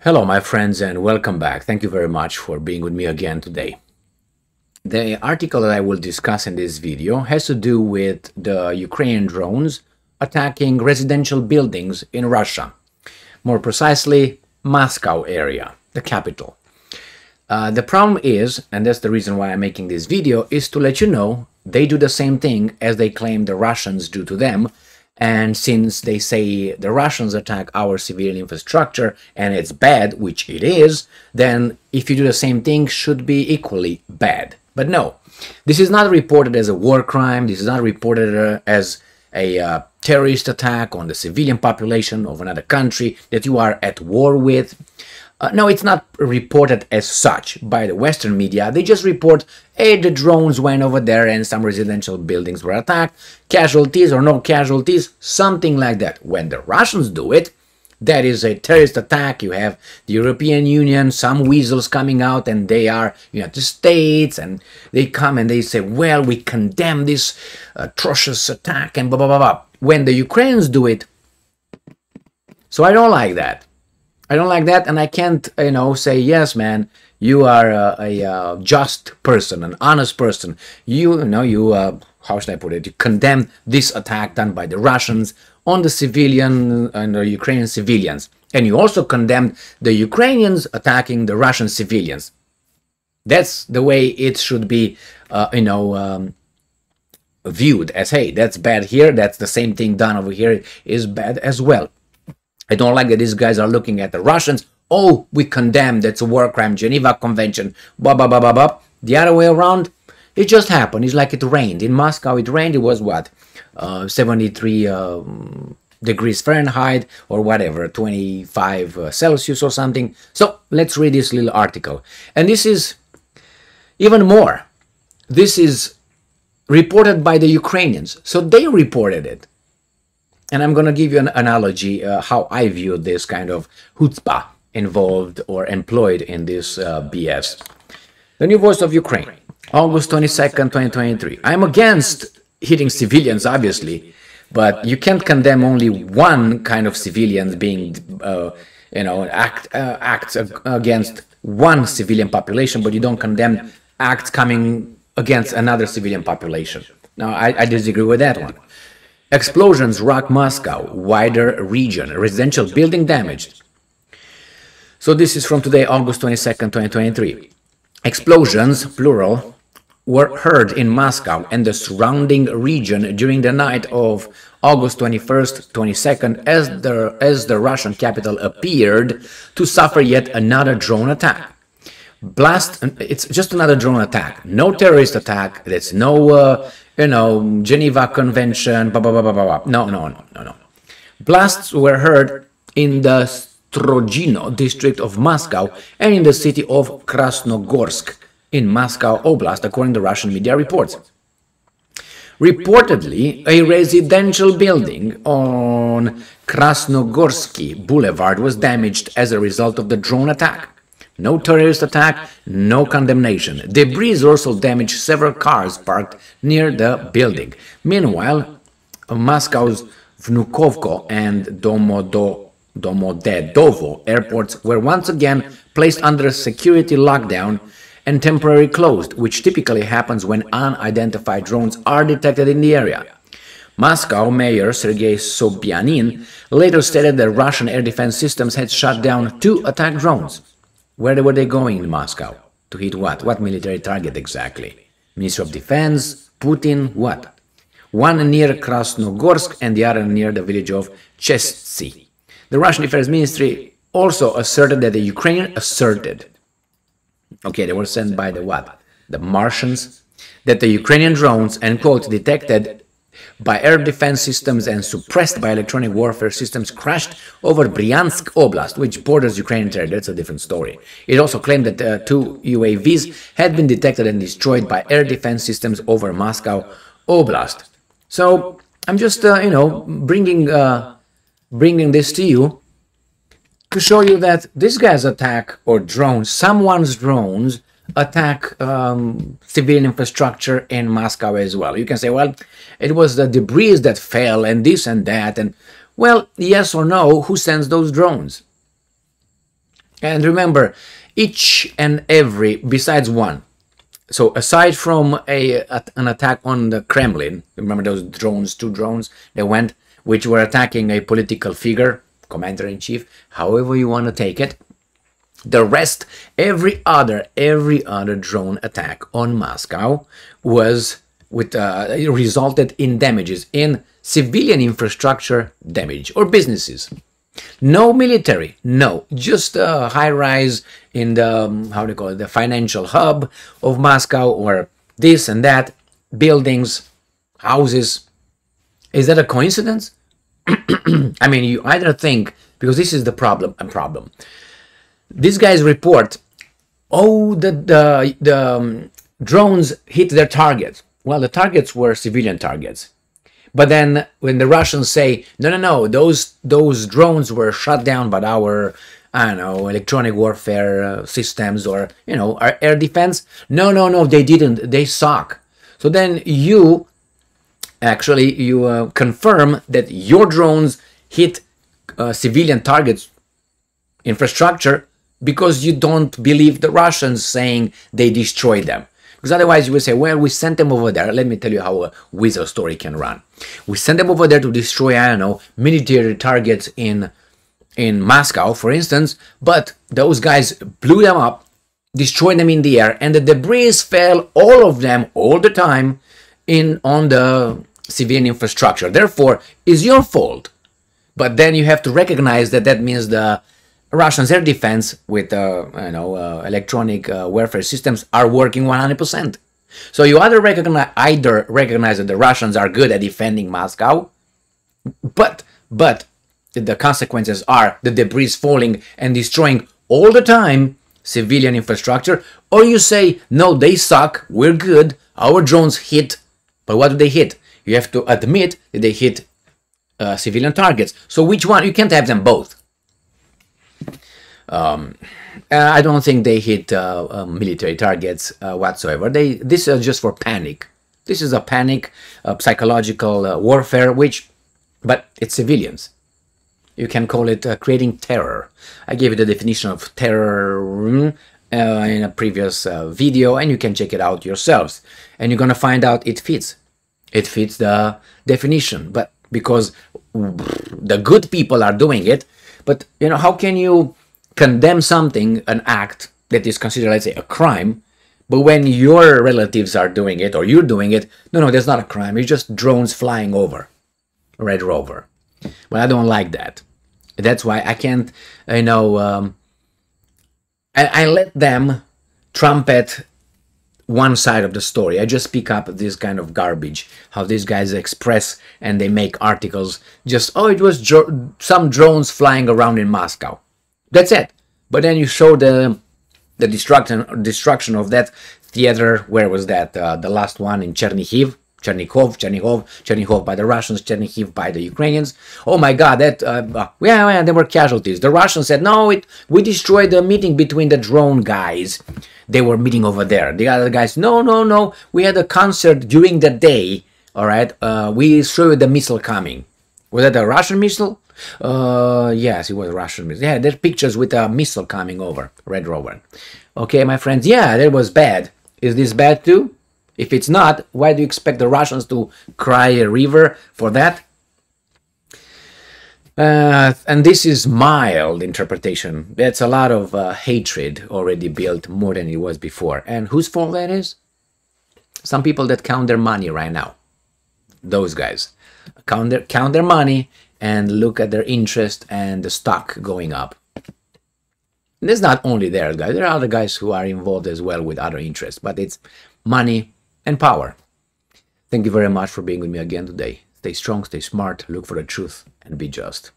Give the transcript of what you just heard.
Hello, my friends, and welcome back. Thank you very much for being with me again today. The article that I will discuss in this video has to do with the Ukrainian drones attacking residential buildings in Russia. More precisely, Moscow area, the capital. The problem is, and that's the reason why I'm making this video, is to let you know they do the same thing as they claim the Russians do to them. And since they say the Russians attack our civilian infrastructure and it's bad, which it is, then if you do the same thing, should be equally bad. But no, this is not reported as a war crime. This is not reported as a terrorist attack on the civilian population of another country that you are at war with. No, it's not reported as such by the Western media. They just report, hey, the drones went over there and some residential buildings were attacked, casualties or no casualties, something like that. When the Russians do it, that is a terrorist attack. You have the European Union, some weasels coming out, and they are United States, and they come and they say, well, we condemn this atrocious attack and blah, blah, blah, blah. When the Ukrainians do it, so I don't like that. I don't like that, and I can't, say, yes, man, you are a just person, an honest person. How should I put it? You condemn this attack done by the Russians on the civilian and the Ukrainian civilians. And you also condemned the Ukrainians attacking the Russian civilians. That's the way it should be, viewed as, hey, that's bad here, that's the same thing done over here is bad as well. I don't like that these guys are looking at the Russians. Oh, we condemn, that's a war crime, Geneva Convention, blah, blah, blah, blah, blah. The other way around, it just happened. It's like it rained. In Moscow, it rained. It was what? 73 degrees Fahrenheit or whatever, 25 Celsius or something. So let's read this little article. And this is even more. This is reported by the Ukrainians. So they reported it. And I'm going to give you an analogy how I view this kind of chutzpah involved or employed in this BS. The New Voice of Ukraine, August 22nd, 2023. I'm against hitting civilians, obviously, but you can't condemn only one kind of civilians being, acts against one civilian population, but you don't condemn acts coming against another civilian population. Now, I disagree with that one. Explosions rock Moscow, wider region, residential building damaged. So this is from today, August 22nd, 2023. Explosions, plural, were heard in Moscow and the surrounding region during the night of August 21st, 22nd, as the Russian capital appeared to suffer yet another drone attack. It's just another drone attack, no terrorist attack, there's no Geneva Convention, blah, blah, blah, blah, blah. No. Blasts were heard in the Strogino district of Moscow and in the city of Krasnogorsk in Moscow Oblast, according to Russian media reports. Reportedly, a residential building on Krasnogorsky Boulevard was damaged as a result of the drone attack. No terrorist attack, no condemnation. Debris also damaged several cars parked near the building. Meanwhile, Moscow's Vnukovko and Domodedovo airports were once again placed under a security lockdown and temporarily closed, which typically happens when unidentified drones are detected in the area. Moscow Mayor Sergei Sobyanin later stated that Russian air defense systems had shot down 2 attack drones. Where were they going in Moscow? To hit what? What military target exactly? Ministry of Defense? Putin? What? One near Krasnogorsk and the other near the village of Chestsy. The Russian Defense Ministry also asserted that the Ukrainian they were sent by the what? The Martians? That the Ukrainian drones, end quote, detected by air defense systems and suppressed by electronic warfare systems crashed over Bryansk Oblast, which borders Ukrainian territory. That's a different story. It also claimed that 2 UAVs had been detected and destroyed by air defense systems over Moscow Oblast. So I'm just, bringing this to you to show you that this guy's attack or drones, someone's drones, attack civilian infrastructure in Moscow as well. You can say, well, it was the debris that fell and this and that. And, well, yes or no, who sends those drones? And remember, each and every, besides one, so aside from an attack on the Kremlin, remember those drones, 2 drones they went, which were attacking a political figure, commander-in-chief, however you want to take it. The rest, every other drone attack on Moscow was resulted in damages in civilian infrastructure damage or businesses. No military, no, just a high rise in the, how do you call it, the financial hub of Moscow, or this and that, buildings, houses. Is that a coincidence? I mean, you either think, because this is the problem. These guys report, oh, the drones hit their targets. Well, the targets were civilian targets. But then when the Russians say, no, those drones were shot down by our, I don't know, electronic warfare systems, or, our air defense. No, they didn't. They suck. So then you confirm that your drones hit civilian targets, infrastructure, because you don't believe the Russians saying they destroyed them. Because otherwise you will say, well, we sent them over there. Let me tell you how a wizard story can run. We sent them over there to destroy, I don't know, military targets in Moscow, for instance, but those guys blew them up, destroyed them in the air, and the debris fell, all of them, all the time, on the civilian infrastructure. Therefore, it's your fault. But then you have to recognize that means the Russians' air defense with electronic warfare systems are working 100%. So you either recognize that the Russians are good at defending Moscow, but the consequences are the debris falling and destroying all the time civilian infrastructure, or you say, no, they suck, we're good, our drones hit. But what do they hit? You have to admit that they hit civilian targets. So which one? You can't have them both. I don't think they hit military targets whatsoever. This is just for panic. This is a panic, psychological warfare, but it's civilians. You can call it creating terror. I gave you the definition of terror in a previous video, and you can check it out yourselves. And you're gonna find out it fits. It fits the definition, but because the good people are doing it. But how can you condemn something, an act that is considered, let's say, a crime, but when your relatives are doing it, or you're doing it, no, that's not a crime, it's just drones flying over Red Rover. Well, I don't like that. That's why I can't, I let them trumpet one side of the story. I just pick up this kind of garbage, how these guys express and they make articles, just, oh, it was some drones flying around in Moscow. That's it. But then you show the destruction of that theater. Where was that? The last one in Chernihiv by the Russians, Chernihiv by the Ukrainians. Oh my God, that there were casualties. The Russians said, no, we destroyed the meeting between the drone guys. They were meeting over there. The other guys, no, we had a concert during the day. All right, we saw the missile coming. Was that a Russian missile? Yes, it was a Russian missile. Yeah, there's pictures with a missile coming over Red Rover. Okay, my friends, yeah, that was bad. Is this bad too? If it's not, why do you expect the Russians to cry a river for that? And this is mild interpretation. That's a lot of hatred already built, more than it was before. And whose fault that is? Some people that count their money right now. Those guys. Count their money and look at their interest and the stock going up. And it's not only there, guys. There are other guys who are involved as well with other interests. But it's money and power. Thank you very much for being with me again today. Stay strong, stay smart, look for the truth, and be just.